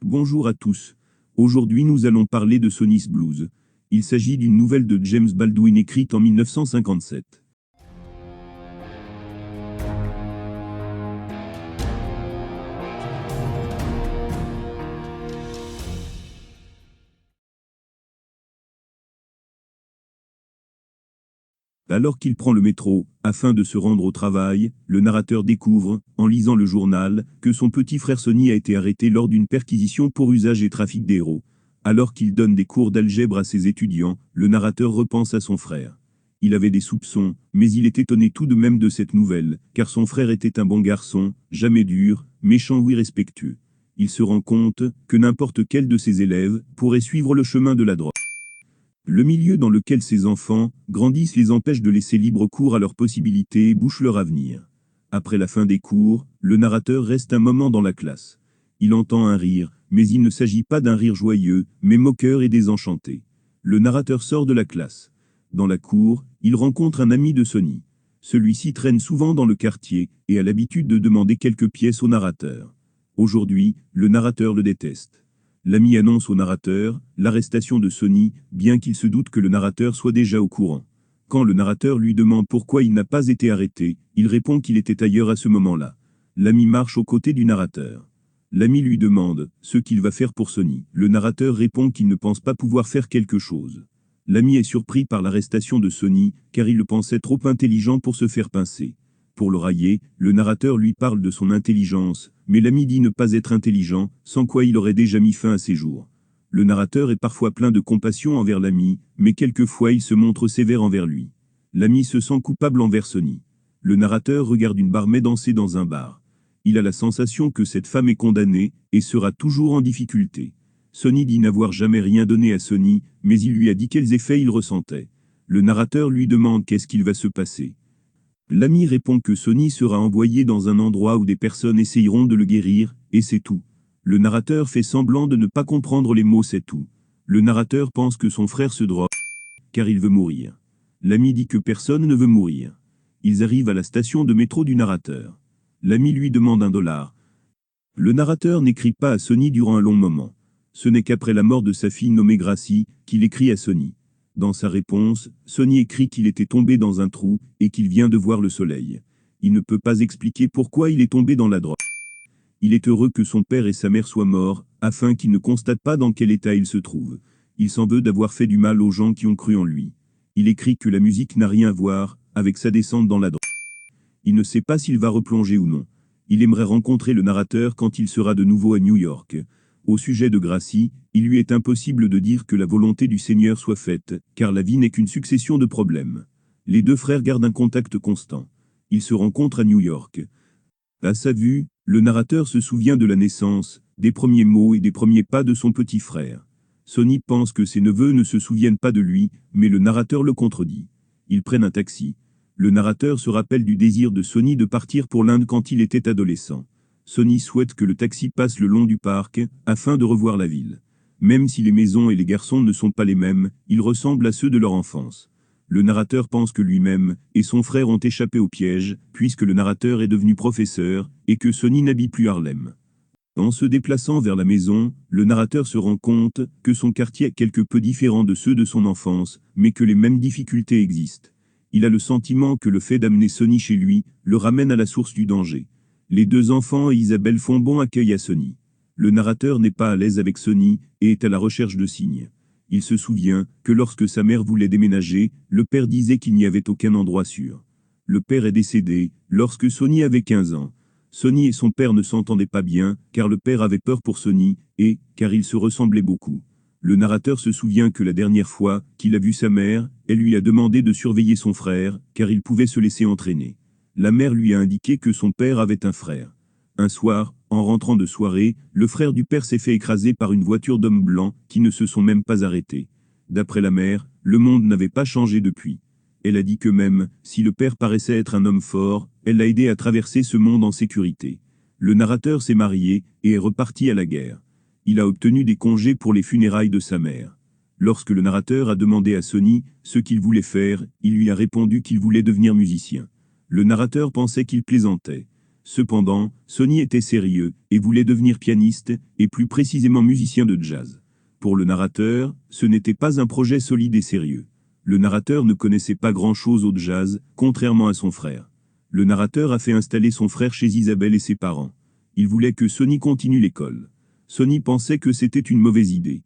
Bonjour à tous. Aujourd'hui nous allons parler de Sonny's Blues. Il s'agit d'une nouvelle de James Baldwin écrite en 1957. Alors qu'il prend le métro, afin de se rendre au travail, le narrateur découvre, en lisant le journal, que son petit frère Sonny a été arrêté lors d'une perquisition pour usage et trafic d'héros. Alors qu'il donne des cours d'algèbre à ses étudiants, le narrateur repense à son frère. Il avait des soupçons, mais il est étonné tout de même de cette nouvelle, car son frère était un bon garçon, jamais dur, méchant ou irrespectueux. Il se rend compte que n'importe quel de ses élèves pourrait suivre le chemin de la drogue. Le milieu dans lequel ces enfants grandissent les empêche de laisser libre cours à leurs possibilités et bouche leur avenir. Après la fin des cours, le narrateur reste un moment dans la classe. Il entend un rire, mais il ne s'agit pas d'un rire joyeux, mais moqueur et désenchanté. Le narrateur sort de la classe. Dans la cour, il rencontre un ami de Sonny. Celui-ci traîne souvent dans le quartier et a l'habitude de demander quelques pièces au narrateur. Aujourd'hui, le narrateur le déteste. L'ami annonce au narrateur l'arrestation de Sonny, bien qu'il se doute que le narrateur soit déjà au courant. Quand le narrateur lui demande pourquoi il n'a pas été arrêté, il répond qu'il était ailleurs à ce moment-là. L'ami marche aux côtés du narrateur. L'ami lui demande ce qu'il va faire pour Sonny. Le narrateur répond qu'il ne pense pas pouvoir faire quelque chose. L'ami est surpris par l'arrestation de Sonny, car il le pensait trop intelligent pour se faire pincer. Pour le railler, le narrateur lui parle de son intelligence, mais l'ami dit ne pas être intelligent, sans quoi il aurait déjà mis fin à ses jours. Le narrateur est parfois plein de compassion envers l'ami, mais quelquefois il se montre sévère envers lui. L'ami se sent coupable envers Sonny. Le narrateur regarde une barmaid danser dans un bar. Il a la sensation que cette femme est condamnée, et sera toujours en difficulté. Sonny dit n'avoir jamais rien donné à Sonny, mais il lui a dit quels effets il ressentait. Le narrateur lui demande qu'est-ce qu'il va se passer. L'ami répond que Sonny sera envoyé dans un endroit où des personnes essayeront de le guérir, et c'est tout. Le narrateur fait semblant de ne pas comprendre les mots c'est tout. Le narrateur pense que son frère se drogue, car il veut mourir. L'ami dit que personne ne veut mourir. Ils arrivent à la station de métro du narrateur. L'ami lui demande $1. Le narrateur n'écrit pas à Sonny durant un long moment. Ce n'est qu'après la mort de sa fille nommée Gracie, qu'il écrit à Sonny. Dans sa réponse, Sonny écrit qu'il était tombé dans un trou, et qu'il vient de voir le soleil. Il ne peut pas expliquer pourquoi il est tombé dans la drogue. Il est heureux que son père et sa mère soient morts, afin qu'il ne constate pas dans quel état il se trouve. Il s'en veut d'avoir fait du mal aux gens qui ont cru en lui. Il écrit que la musique n'a rien à voir avec sa descente dans la drogue. Il ne sait pas s'il va replonger ou non. Il aimerait rencontrer le narrateur quand il sera de nouveau à New York. Au sujet de Gracie, il lui est impossible de dire que la volonté du Seigneur soit faite, car la vie n'est qu'une succession de problèmes. Les deux frères gardent un contact constant. Ils se rencontrent à New York. À sa vue, le narrateur se souvient de la naissance, des premiers mots et des premiers pas de son petit frère. Sonny pense que ses neveux ne se souviennent pas de lui, mais le narrateur le contredit. Ils prennent un taxi. Le narrateur se rappelle du désir de Sonny de partir pour l'Inde quand il était adolescent. Sonny souhaite que le taxi passe le long du parc, afin de revoir la ville. Même si les maisons et les garçons ne sont pas les mêmes, ils ressemblent à ceux de leur enfance. Le narrateur pense que lui-même et son frère ont échappé au piège, puisque le narrateur est devenu professeur, et que Sonny n'habite plus Harlem. En se déplaçant vers la maison, le narrateur se rend compte que son quartier est quelque peu différent de ceux de son enfance, mais que les mêmes difficultés existent. Il a le sentiment que le fait d'amener Sonny chez lui le ramène à la source du danger. Les deux enfants et Isabelle font bon accueil à Sonny. Le narrateur n'est pas à l'aise avec Sonny et est à la recherche de signes. Il se souvient que lorsque sa mère voulait déménager, le père disait qu'il n'y avait aucun endroit sûr. Le père est décédé lorsque Sonny avait 15 ans. Sonny et son père ne s'entendaient pas bien, car le père avait peur pour Sonny, et car ils se ressemblaient beaucoup. Le narrateur se souvient que la dernière fois qu'il a vu sa mère, elle lui a demandé de surveiller son frère, car il pouvait se laisser entraîner. La mère lui a indiqué que son père avait un frère. Un soir, en rentrant de soirée, le frère du père s'est fait écraser par une voiture d'hommes blancs qui ne se sont même pas arrêtés. D'après la mère, le monde n'avait pas changé depuis. Elle a dit que même si le père paraissait être un homme fort, elle l'a aidé à traverser ce monde en sécurité. Le narrateur s'est marié et est reparti à la guerre. Il a obtenu des congés pour les funérailles de sa mère. Lorsque le narrateur a demandé à Sonny ce qu'il voulait faire, il lui a répondu qu'il voulait devenir musicien. Le narrateur pensait qu'il plaisantait. Cependant, Sonny était sérieux et voulait devenir pianiste, et plus précisément musicien de jazz. Pour le narrateur, ce n'était pas un projet solide et sérieux. Le narrateur ne connaissait pas grand-chose au jazz, contrairement à son frère. Le narrateur a fait installer son frère chez Isabelle et ses parents. Il voulait que Sonny continue l'école. Sonny pensait que c'était une mauvaise idée.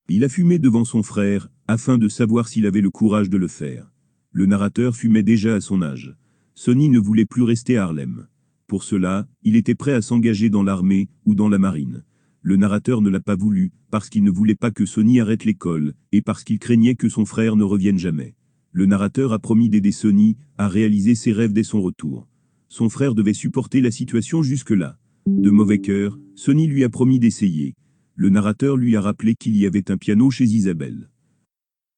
Il a fumé devant son frère, afin de savoir s'il avait le courage de le faire. Le narrateur fumait déjà à son âge. Sonny ne voulait plus rester à Harlem. Pour cela, il était prêt à s'engager dans l'armée ou dans la marine. Le narrateur ne l'a pas voulu, parce qu'il ne voulait pas que Sonny arrête l'école, et parce qu'il craignait que son frère ne revienne jamais. Le narrateur a promis d'aider Sonny à réaliser ses rêves dès son retour. Son frère devait supporter la situation jusque-là. De mauvais cœur, Sonny lui a promis d'essayer. Le narrateur lui a rappelé qu'il y avait un piano chez Isabelle.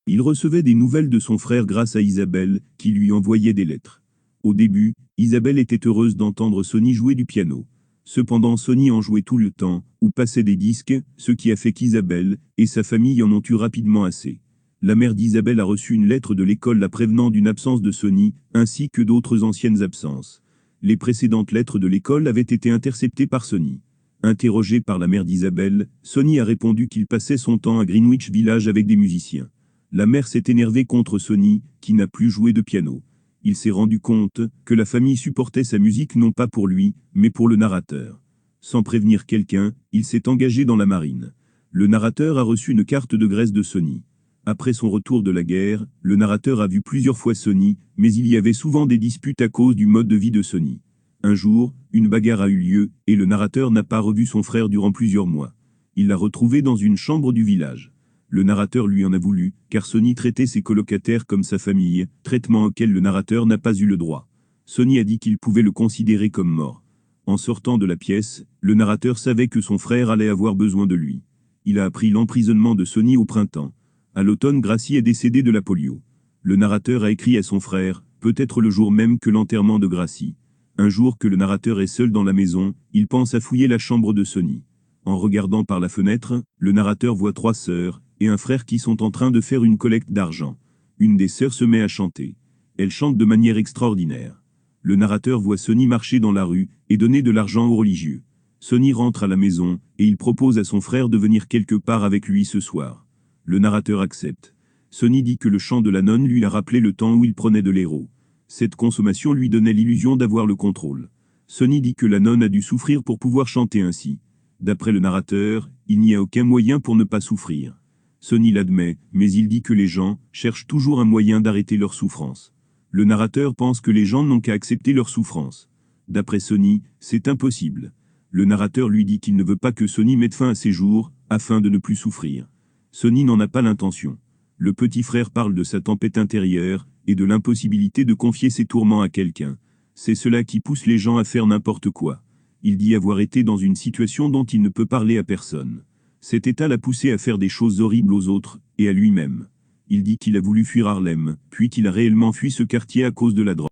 Il recevait des nouvelles de son frère grâce à Isabelle, qui lui envoyait des lettres. Au début, Isabelle était heureuse d'entendre Sonny jouer du piano. Cependant Sonny en jouait tout le temps, ou passait des disques, ce qui a fait qu'Isabelle et sa famille en ont eu rapidement assez. La mère d'Isabelle a reçu une lettre de l'école la prévenant d'une absence de Sonny, ainsi que d'autres anciennes absences. Les précédentes lettres de l'école avaient été interceptées par Sonny. Interrogé par la mère d'Isabelle, Sonny a répondu qu'il passait son temps à Greenwich Village avec des musiciens. La mère s'est énervée contre Sonny, qui n'a plus joué de piano. Il s'est rendu compte que la famille supportait sa musique non pas pour lui, mais pour le narrateur. Sans prévenir quelqu'un, il s'est engagé dans la marine. Le narrateur a reçu une carte de Grèce de Sonny. Après son retour de la guerre, le narrateur a vu plusieurs fois Sonny, mais il y avait souvent des disputes à cause du mode de vie de Sonny. Un jour, une bagarre a eu lieu, et le narrateur n'a pas revu son frère durant plusieurs mois. Il l'a retrouvé dans une chambre du village. Le narrateur lui en a voulu, car Sonny traitait ses colocataires comme sa famille, traitement auquel le narrateur n'a pas eu le droit. Sonny a dit qu'il pouvait le considérer comme mort. En sortant de la pièce, le narrateur savait que son frère allait avoir besoin de lui. Il a appris l'emprisonnement de Sonny au printemps. À l'automne, Gracie est décédée de la polio. Le narrateur a écrit à son frère, peut-être le jour même que l'enterrement de Gracie. Un jour que le narrateur est seul dans la maison, il pense à fouiller la chambre de Sonny. En regardant par la fenêtre, le narrateur voit 3 sœurs et un frère qui sont en train de faire une collecte d'argent. Une des sœurs se met à chanter. Elle chante de manière extraordinaire. Le narrateur voit Sonny marcher dans la rue et donner de l'argent aux religieux. Sonny rentre à la maison et il propose à son frère de venir quelque part avec lui ce soir. Le narrateur accepte. Sonny dit que le chant de la nonne lui a rappelé le temps où il prenait de l'héros. Cette consommation lui donnait l'illusion d'avoir le contrôle. Sonny dit que la nonne a dû souffrir pour pouvoir chanter ainsi. D'après le narrateur, il n'y a aucun moyen pour ne pas souffrir. Sonny l'admet, mais il dit que les gens cherchent toujours un moyen d'arrêter leur souffrance. Le narrateur pense que les gens n'ont qu'à accepter leur souffrance. D'après Sonny, c'est impossible. Le narrateur lui dit qu'il ne veut pas que Sonny mette fin à ses jours, afin de ne plus souffrir. Sonny n'en a pas l'intention. Le petit frère parle de sa tempête intérieure, et de l'impossibilité de confier ses tourments à quelqu'un. C'est cela qui pousse les gens à faire n'importe quoi. Il dit avoir été dans une situation dont il ne peut parler à personne. Cet état l'a poussé à faire des choses horribles aux autres, et à lui-même. Il dit qu'il a voulu fuir Harlem, puis qu'il a réellement fui ce quartier à cause de la drogue.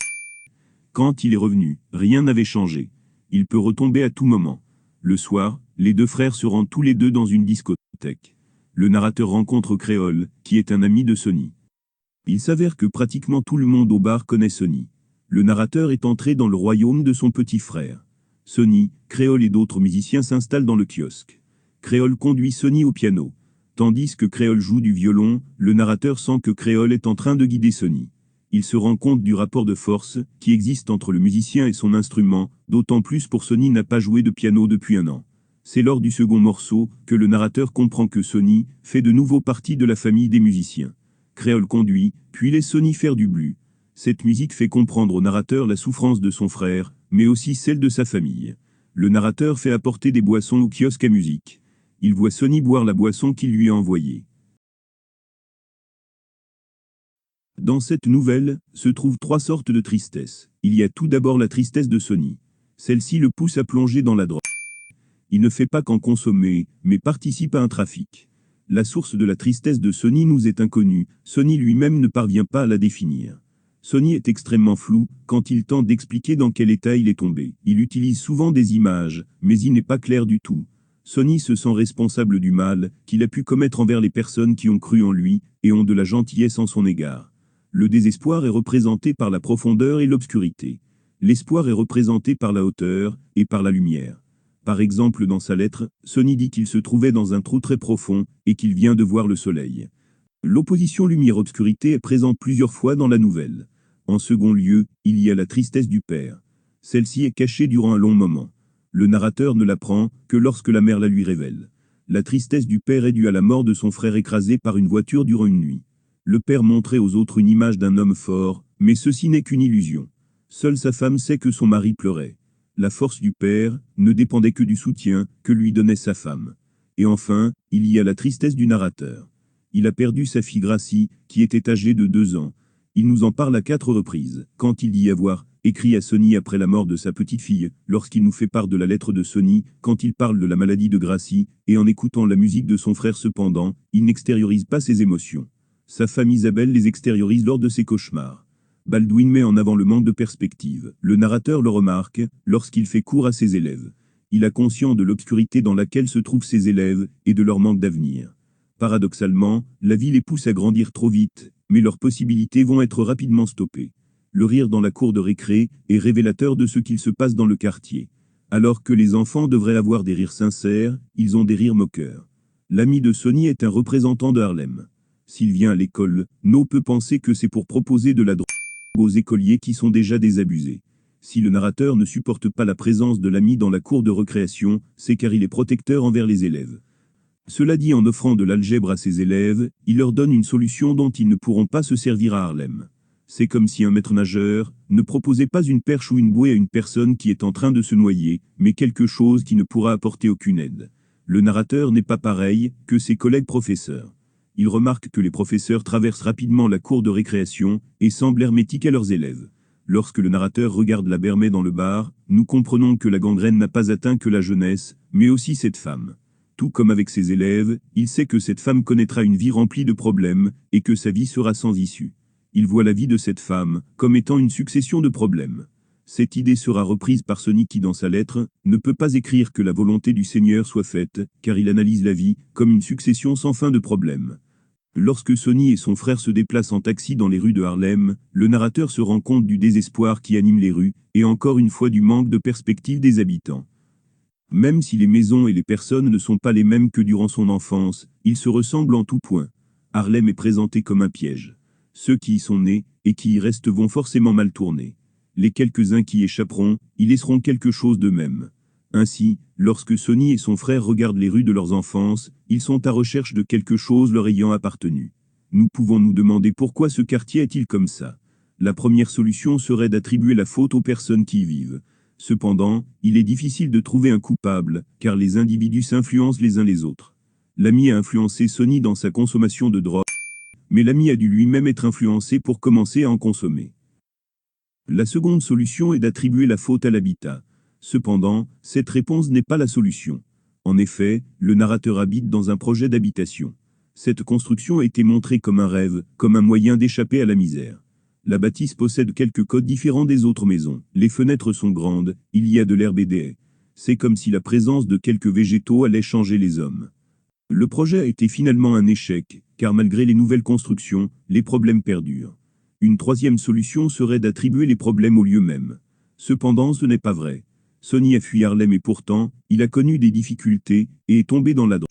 Quand il est revenu, rien n'avait changé. Il peut retomber à tout moment. Le soir, les 2 frères se rendent tous les 2 dans une discothèque. Le narrateur rencontre Créole, qui est un ami de Sonny. Il s'avère que pratiquement tout le monde au bar connaît Sonny. Le narrateur est entré dans le royaume de son petit frère. Sonny, Créole et d'autres musiciens s'installent dans le kiosque. Créole conduit Sonny au piano. Tandis que Créole joue du violon, le narrateur sent que Créole est en train de guider Sonny. Il se rend compte du rapport de force qui existe entre le musicien et son instrument, d'autant plus pour Sonny n'a pas joué de piano depuis 1 an. C'est lors du second morceau que le narrateur comprend que Sonny fait de nouveau partie de la famille des musiciens. Créole conduit, puis laisse Sonny faire du blues. Cette musique fait comprendre au narrateur la souffrance de son frère, mais aussi celle de sa famille. Le narrateur fait apporter des boissons au kiosque à musique. Il voit Sonny boire la boisson qu'il lui a envoyée. Dans cette nouvelle, se trouvent 3 sortes de tristesse. Il y a tout d'abord la tristesse de Sonny. Celle-ci le pousse à plonger dans la drogue. Il ne fait pas qu'en consommer, mais participe à un trafic. La source de la tristesse de Sonny nous est inconnue, Sonny lui-même ne parvient pas à la définir. Sonny est extrêmement flou quand il tente d'expliquer dans quel état il est tombé. Il utilise souvent des images, mais il n'est pas clair du tout. Sonny se sent responsable du mal qu'il a pu commettre envers les personnes qui ont cru en lui et ont de la gentillesse en son égard. Le désespoir est représenté par la profondeur et l'obscurité. L'espoir est représenté par la hauteur et par la lumière. Par exemple, dans sa lettre, Sonny dit qu'il se trouvait dans un trou très profond et qu'il vient de voir le soleil. L'opposition lumière-obscurité est présente plusieurs fois dans la nouvelle. En second lieu, il y a la tristesse du père. Celle-ci est cachée durant un long moment. Le narrateur ne l'apprend que lorsque la mère la lui révèle. La tristesse du père est due à la mort de son frère écrasé par une voiture durant une nuit. Le père montrait aux autres une image d'un homme fort, mais ceci n'est qu'une illusion. Seule sa femme sait que son mari pleurait. La force du père ne dépendait que du soutien que lui donnait sa femme. Et enfin, il y a la tristesse du narrateur. Il a perdu sa fille Gracie, qui était âgée de 2 ans. Il nous en parle à 4 reprises, quand il dit avoir écrit à Sonny après la mort de sa petite fille, lorsqu'il nous fait part de la lettre de Sonny, quand il parle de la maladie de Gracie, et en écoutant la musique de son frère cependant, il n'extériorise pas ses émotions. Sa femme Isabelle les extériorise lors de ses cauchemars. Baldwin met en avant le manque de perspective. Le narrateur le remarque lorsqu'il fait cours à ses élèves. Il a conscience de l'obscurité dans laquelle se trouvent ses élèves et de leur manque d'avenir. Paradoxalement, la vie les pousse à grandir trop vite, mais leurs possibilités vont être rapidement stoppées. Le rire dans la cour de récré est révélateur de ce qu'il se passe dans le quartier. Alors que les enfants devraient avoir des rires sincères, ils ont des rires moqueurs. L'ami de Sonny est un représentant de Harlem. S'il vient à l'école, No peut penser que c'est pour proposer de la drogue aux écoliers qui sont déjà désabusés. Si le narrateur ne supporte pas la présence de l'ami dans la cour de récréation, c'est car il est protecteur envers les élèves. Cela dit, en offrant de l'algèbre à ses élèves, il leur donne une solution dont ils ne pourront pas se servir à Harlem. C'est comme si un maître nageur ne proposait pas une perche ou une bouée à une personne qui est en train de se noyer, mais quelque chose qui ne pourra apporter aucune aide. Le narrateur n'est pas pareil que ses collègues professeurs. Il remarque que les professeurs traversent rapidement la cour de récréation et semblent hermétiques à leurs élèves. Lorsque le narrateur regarde la Bermée dans le bar, nous comprenons que la gangrène n'a pas atteint que la jeunesse, mais aussi cette femme. Tout comme avec ses élèves, il sait que cette femme connaîtra une vie remplie de problèmes et que sa vie sera sans issue. Il voit la vie de cette femme comme étant une succession de problèmes. Cette idée sera reprise par Sonny qui, dans sa lettre, ne peut pas écrire que la volonté du Seigneur soit faite, car il analyse la vie comme une succession sans fin de problèmes. Lorsque Sonny et son frère se déplacent en taxi dans les rues de Harlem, le narrateur se rend compte du désespoir qui anime les rues, et encore une fois du manque de perspective des habitants. Même si les maisons et les personnes ne sont pas les mêmes que durant son enfance, ils se ressemblent en tout point. Harlem est présenté comme un piège. Ceux qui y sont nés et qui y restent vont forcément mal tourner. Les quelques-uns qui échapperont, y laisseront quelque chose d'eux-mêmes. Ainsi, lorsque Sonny et son frère regardent les rues de leurs enfances, ils sont à recherche de quelque chose leur ayant appartenu. Nous pouvons nous demander pourquoi ce quartier est-il comme ça. La première solution serait d'attribuer la faute aux personnes qui y vivent. Cependant, il est difficile de trouver un coupable, car les individus s'influencent les uns les autres. L'ami a influencé Sonny dans sa consommation de drogue, mais l'ami a dû lui-même être influencé pour commencer à en consommer. La seconde solution est d'attribuer la faute à l'habitat. Cependant, cette réponse n'est pas la solution. En effet, le narrateur habite dans un projet d'habitation. Cette construction a été montrée comme un rêve, comme un moyen d'échapper à la misère. La bâtisse possède quelques codes différents des autres maisons. Les fenêtres sont grandes, il y a de l'herbe et des haies. C'est comme si la présence de quelques végétaux allait changer les hommes. Le projet a été finalement un échec, car malgré les nouvelles constructions, les problèmes perdurent. Une troisième solution serait d'attribuer les problèmes au lieu même. Cependant, ce n'est pas vrai. Sonny a fui Harlem et pourtant, il a connu des difficultés et est tombé dans la drogue.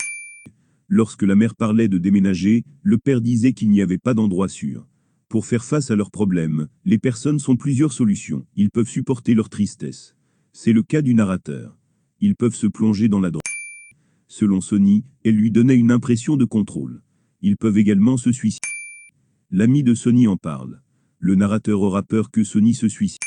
Lorsque la mère parlait de déménager, le père disait qu'il n'y avait pas d'endroit sûr. Pour faire face à leurs problèmes, les personnes ont plusieurs solutions. Ils peuvent supporter leur tristesse. C'est le cas du narrateur. Ils peuvent se plonger dans la drogue. Selon Sonny, elle lui donnait une impression de contrôle. Ils peuvent également se suicider. L'ami de Sonny en parle. Le narrateur aura peur que Sonny se suicide.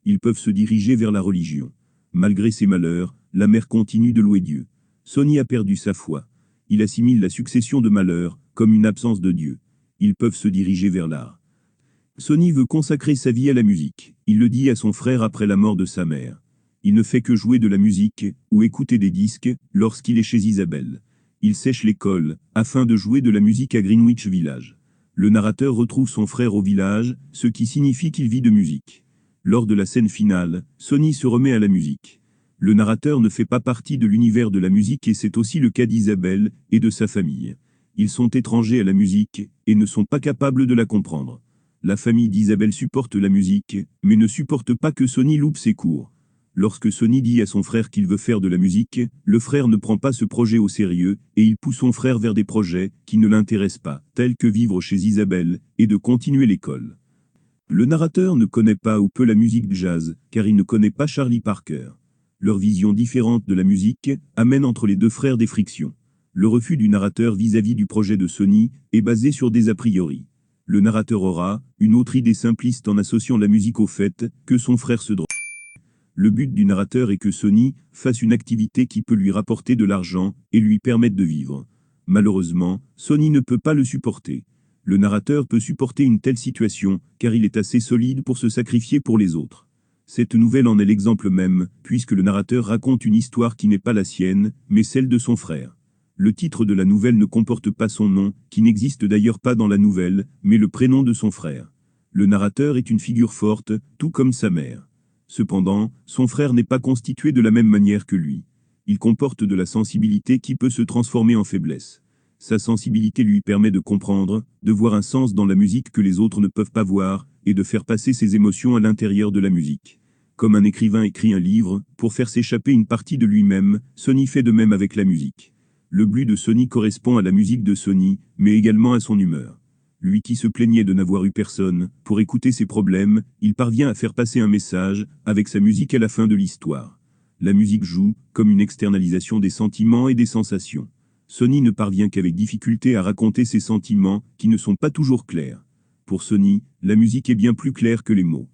Ils peuvent se diriger vers la religion. Malgré ses malheurs, la mère continue de louer Dieu. Sonny a perdu sa foi. Il assimile la succession de malheurs comme une absence de Dieu. Ils peuvent se diriger vers l'art. Sonny veut consacrer sa vie à la musique. Il le dit à son frère après la mort de sa mère. Il ne fait que jouer de la musique ou écouter des disques lorsqu'il est chez Isabelle. Il sèche l'école afin de jouer de la musique à Greenwich Village. Le narrateur retrouve son frère au village, ce qui signifie qu'il vit de musique. Lors de la scène finale, Sonny se remet à la musique. Le narrateur ne fait pas partie de l'univers de la musique et c'est aussi le cas d'Isabelle et de sa famille. Ils sont étrangers à la musique et ne sont pas capables de la comprendre. La famille d'Isabelle supporte la musique, mais ne supporte pas que Sonny loupe ses cours. Lorsque Sonny dit à son frère qu'il veut faire de la musique, le frère ne prend pas ce projet au sérieux, et il pousse son frère vers des projets qui ne l'intéressent pas, tels que vivre chez Isabelle, et de continuer l'école. Le narrateur ne connaît pas ou peu la musique jazz, car il ne connaît pas Charlie Parker. Leur vision différente de la musique amène entre les deux frères des frictions. Le refus du narrateur vis-à-vis du projet de Sonny est basé sur des a priori. Le narrateur aura une autre idée simpliste en associant la musique au fait que son frère se drogue. Le but du narrateur est que Sonny fasse une activité qui peut lui rapporter de l'argent et lui permettre de vivre. Malheureusement, Sonny ne peut pas le supporter. Le narrateur peut supporter une telle situation, car il est assez solide pour se sacrifier pour les autres. Cette nouvelle en est l'exemple même, puisque le narrateur raconte une histoire qui n'est pas la sienne, mais celle de son frère. Le titre de la nouvelle ne comporte pas son nom, qui n'existe d'ailleurs pas dans la nouvelle, mais le prénom de son frère. Le narrateur est une figure forte, tout comme sa mère. Cependant, son frère n'est pas constitué de la même manière que lui. Il comporte de la sensibilité qui peut se transformer en faiblesse. Sa sensibilité lui permet de comprendre, de voir un sens dans la musique que les autres ne peuvent pas voir, et de faire passer ses émotions à l'intérieur de la musique. Comme un écrivain écrit un livre, pour faire s'échapper une partie de lui-même, Sonny fait de même avec la musique. Le blues de Sonny correspond à la musique de Sonny, mais également à son humeur. Lui qui se plaignait de n'avoir eu personne pour écouter ses problèmes, il parvient à faire passer un message, avec sa musique à la fin de l'histoire. La musique joue, comme une externalisation des sentiments et des sensations. Sonny ne parvient qu'avec difficulté à raconter ses sentiments, qui ne sont pas toujours clairs. Pour Sonny, la musique est bien plus claire que les mots.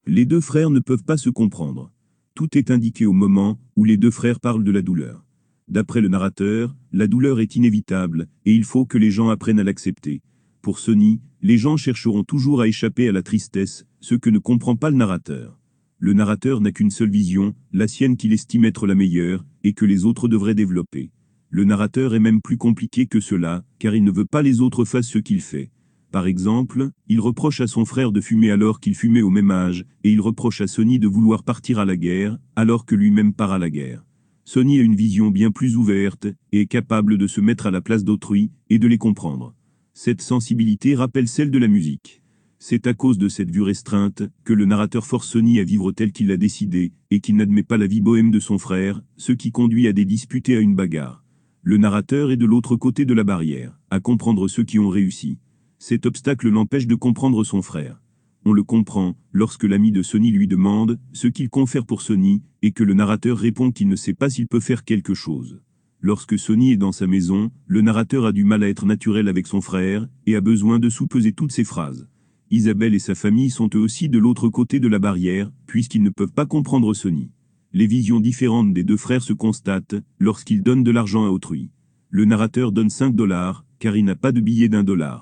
Les deux frères ne peuvent pas se comprendre. Tout est indiqué au moment où les deux frères parlent de la douleur. D'après le narrateur, la douleur est inévitable, et il faut que les gens apprennent à l'accepter. Pour Sonny, les gens chercheront toujours à échapper à la tristesse, ce que ne comprend pas le narrateur. Le narrateur n'a qu'une seule vision, la sienne qu'il estime être la meilleure, et que les autres devraient développer. Le narrateur est même plus compliqué que cela, car il ne veut pas les autres fassent ce qu'il fait. Par exemple, il reproche à son frère de fumer alors qu'il fumait au même âge, et il reproche à Sonny de vouloir partir à la guerre, alors que lui-même part à la guerre. Sonny a une vision bien plus ouverte, et est capable de se mettre à la place d'autrui, et de les comprendre. Cette sensibilité rappelle celle de la musique. C'est à cause de cette vue restreinte que le narrateur force Sonny à vivre tel qu'il l'a décidé, et qu'il n'admet pas la vie bohème de son frère, ce qui conduit à des disputes et à une bagarre. Le narrateur est de l'autre côté de la barrière, à comprendre ceux qui ont réussi. Cet obstacle l'empêche de comprendre son frère. On le comprend lorsque l'ami de Sonny lui demande ce qu'il compte faire pour Sonny, et que le narrateur répond qu'il ne sait pas s'il peut faire quelque chose. Lorsque Sonny est dans sa maison, le narrateur a du mal à être naturel avec son frère, et a besoin de sous-peser toutes ses phrases. Isabelle et sa famille sont eux aussi de l'autre côté de la barrière, puisqu'ils ne peuvent pas comprendre Sonny. Les visions différentes des deux frères se constatent lorsqu'ils donnent de l'argent à autrui. Le narrateur donne 5 $, car il n'a pas de billet d'1 $.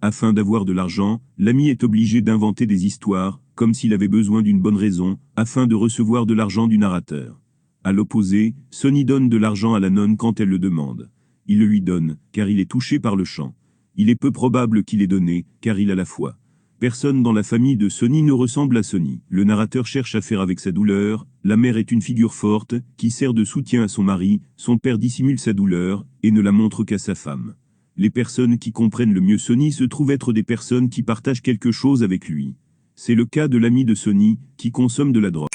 Afin d'avoir de l'argent, l'ami est obligé d'inventer des histoires, comme s'il avait besoin d'une bonne raison, afin de recevoir de l'argent du narrateur. À l'opposé, Sonny donne de l'argent à la nonne quand elle le demande. Il le lui donne, car il est touché par le chant. Il est peu probable qu'il ait donné, car il a la foi. Personne dans la famille de Sonny ne ressemble à Sonny. Le narrateur cherche à faire avec sa douleur. La mère est une figure forte, qui sert de soutien à son mari. Son père dissimule sa douleur, et ne la montre qu'à sa femme. Les personnes qui comprennent le mieux Sonny se trouvent être des personnes qui partagent quelque chose avec lui. C'est le cas de l'ami de Sonny, qui consomme de la drogue.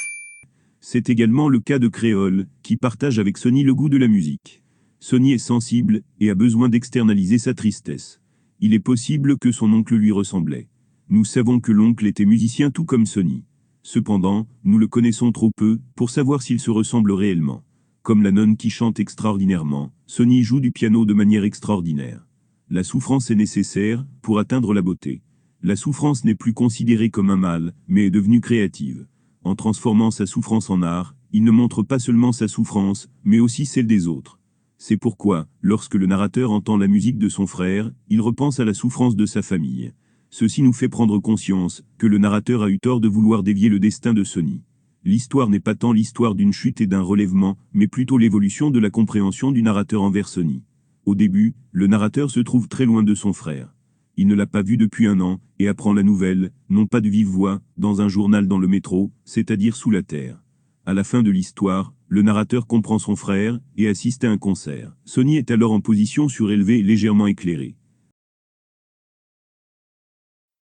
C'est également le cas de Créole, qui partage avec Sonny le goût de la musique. Sonny est sensible, et a besoin d'externaliser sa tristesse. Il est possible que son oncle lui ressemblait. Nous savons que l'oncle était musicien tout comme Sonny. Cependant, nous le connaissons trop peu pour savoir s'il se ressemble réellement. Comme la nonne qui chante extraordinairement, Sonny joue du piano de manière extraordinaire. La souffrance est nécessaire pour atteindre la beauté. La souffrance n'est plus considérée comme un mal, mais est devenue créative. En transformant sa souffrance en art, il ne montre pas seulement sa souffrance, mais aussi celle des autres. C'est pourquoi, lorsque le narrateur entend la musique de son frère, il repense à la souffrance de sa famille. Ceci nous fait prendre conscience que le narrateur a eu tort de vouloir dévier le destin de Sonny. L'histoire n'est pas tant l'histoire d'une chute et d'un relèvement, mais plutôt l'évolution de la compréhension du narrateur envers Sonny. Au début, le narrateur se trouve très loin de son frère. Il ne l'a pas vu depuis 1 an, et apprend la nouvelle, non pas de vive voix, dans un journal dans le métro, c'est-à-dire sous la terre. À la fin de l'histoire, le narrateur comprend son frère, et assiste à un concert. Sonny est alors en position surélevée et légèrement éclairée.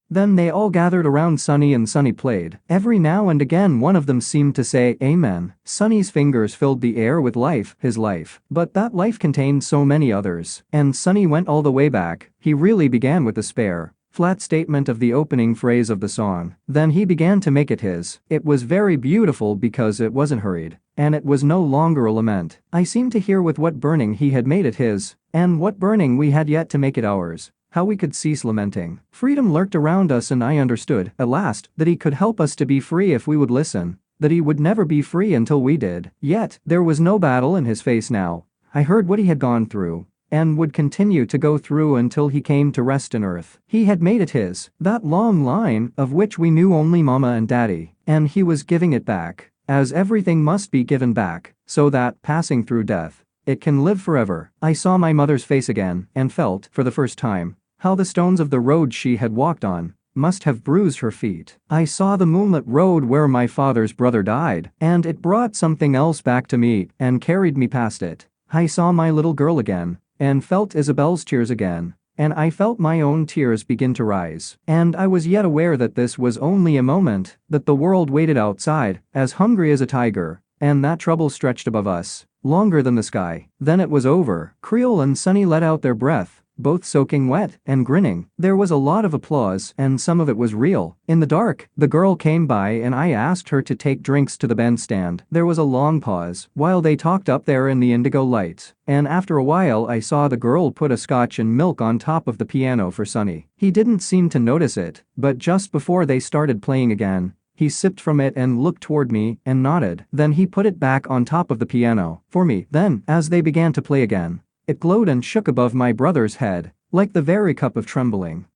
Then they all gathered around Sunny and Sunny played. Every now and again one of them seemed to say, "Amen." Sunny's fingers filled the air with life, his life. But that life contained so many others. And Sunny went all the way back. He really began with a spare, flat statement of the opening phrase of the song. Then he began to make it his. It was very beautiful because it wasn't hurried. And it was no longer a lament. I seemed to hear with what burning he had made it his. And what burning we had yet to make it ours. How we could cease lamenting. Freedom lurked around us, and I understood, at last, that he could help us to be free if we would listen. That he would never be free until we did. Yet, there was no battle in his face now. I heard what he had gone through. And would continue to go through until he came to rest in earth. He had made it his. That long line, of which we knew only Mama and Daddy. And he was giving it back. As everything must be given back. So that, passing through death, it can live forever. I saw my mother's face again, and felt, for the first time, how the stones of the road she had walked on must have bruised her feet. I saw the moonlit road where my father's brother died, and it brought something else back to me and carried me past it. I saw my little girl again, and felt Isabel's tears again, and I felt my own tears begin to rise. And I was yet aware that this was only a moment, that the world waited outside, as hungry as a tiger, and that trouble stretched above us, longer than the sky. Then it was over. Creole and Sunny let out their breath, both soaking wet and grinning. There was a lot of applause, and some of it was real. In the dark, the girl came by and I asked her to take drinks to the bandstand. There was a long pause while they talked up there in the indigo lights, and after a while I saw the girl put a scotch and milk on top of the piano for Sunny. He didn't seem to notice it, but just before they started playing again, he sipped from it and looked toward me and nodded. Then he put it back on top of the piano for me. Then, as they began to play again, it glowed and shook above my brother's head, like the very cup of trembling.